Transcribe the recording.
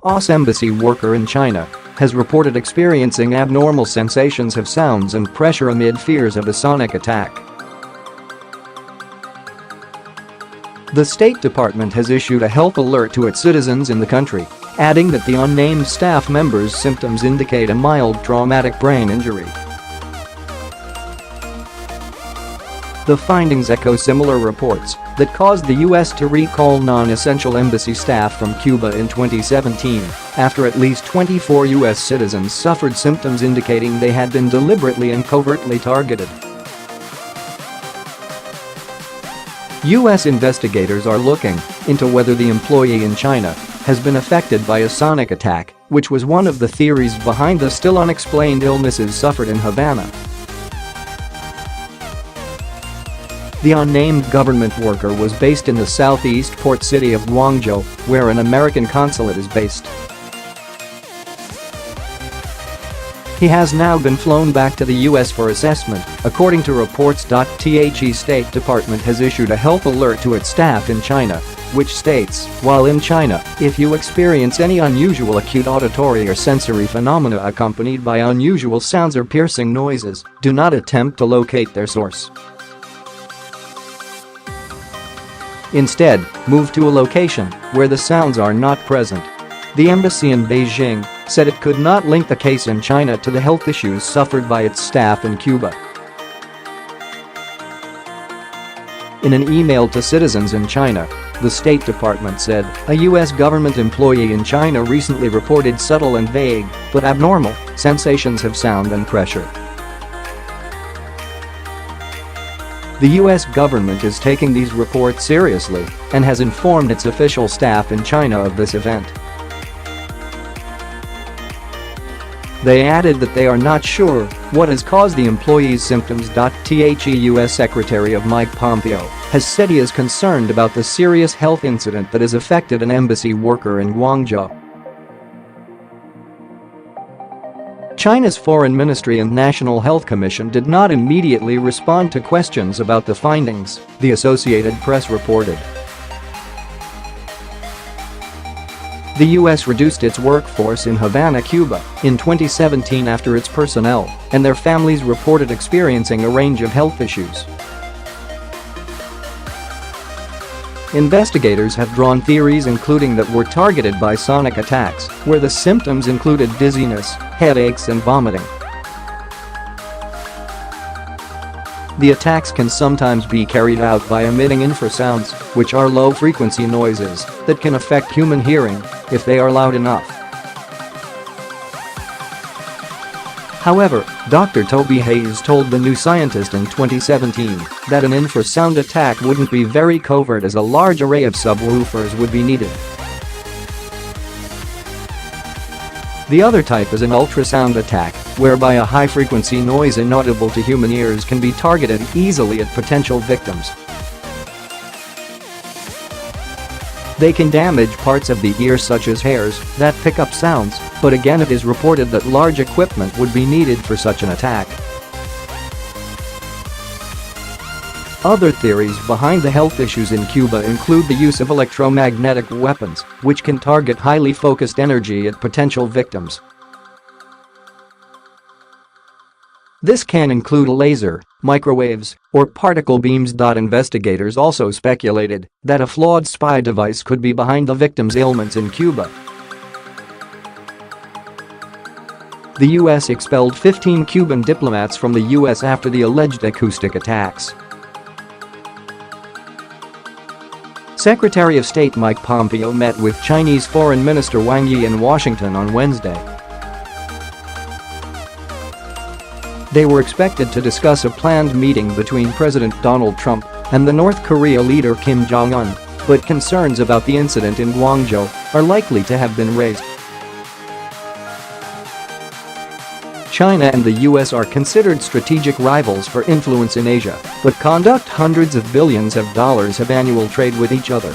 US embassy worker in China has reported experiencing abnormal sensations of sounds and pressure amid fears of a sonic attack. The State Department has issued a health alert to its citizens in the country, adding that the unnamed staff members' symptoms indicate a mild traumatic brain injury. The findings echo similar reports that caused the U.S. to recall non-essential embassy staff from Cuba in 2017 after at least 24 U.S. citizens suffered symptoms indicating they had been deliberately and covertly targeted. U.S. investigators are looking into whether the employee in China has been affected by a sonic attack, which was one of the theories behind the still unexplained illnesses suffered in Havana. The unnamed government worker was based in the southeast port city of Guangzhou, where an American consulate is based. He has now been flown back to the U.S. for assessment, according to reports. The State Department has issued a health alert to its staff in China, which states, while in China, if you experience any unusual acute auditory or sensory phenomena accompanied by unusual sounds or piercing noises, do not attempt to locate their source. Instead, move to a location where the sounds are not present. The embassy in Beijing said it could not link the case in China to the health issues suffered by its staff in Cuba. In an email to citizens in China, the State Department said a U.S. government employee in China recently reported subtle and vague, but abnormal, sensations of sound and pressure. The U.S. government is taking these reports seriously and has informed its official staff in China of this event. They added that they are not sure what has caused the employee's symptoms. The U.S. Secretary of Mike Pompeo has said he is concerned about the serious health incident that has affected an embassy worker in Guangzhou. China's Foreign Ministry and National Health Commission did not immediately respond to questions about the findings, the Associated Press reported. The U.S. reduced its workforce in Havana, Cuba, in 2017 after its personnel and their families reported experiencing a range of health issues. Investigators have drawn theories including that were targeted by sonic attacks, where the symptoms included dizziness, headaches and vomiting. The attacks can sometimes be carried out by emitting infrasounds, which are low-frequency noises that can affect human hearing if they are loud enough. However, Dr. Toby Hayes told The New Scientist in 2017 that an infrasound attack wouldn't be very covert as a large array of subwoofers would be needed. The other type is an ultrasound attack, whereby a high-frequency noise inaudible to human ears can be targeted easily at potential victims. They can damage parts of the ear such as hairs that pick up sounds, but again it is reported that large equipment would be needed for such an attack. Other theories behind the health issues in Cuba include the use of electromagnetic weapons, which can target highly focused energy at potential victims. This can include a laser, microwaves, or particle beams. Investigators also speculated that a flawed spy device could be behind the victim's ailments in Cuba. The U.S. expelled 15 Cuban diplomats from the U.S. after the alleged acoustic attacks. Secretary of State Mike Pompeo met with Chinese Foreign Minister Wang Yi in Washington on Wednesday. They were expected to discuss a planned meeting between President Donald Trump and the North Korea leader Kim Jong-un, but concerns about the incident in Guangzhou are likely to have been raised. China and the U.S. are considered strategic rivals for influence in Asia, but conduct hundreds of billions of dollars of annual trade with each other.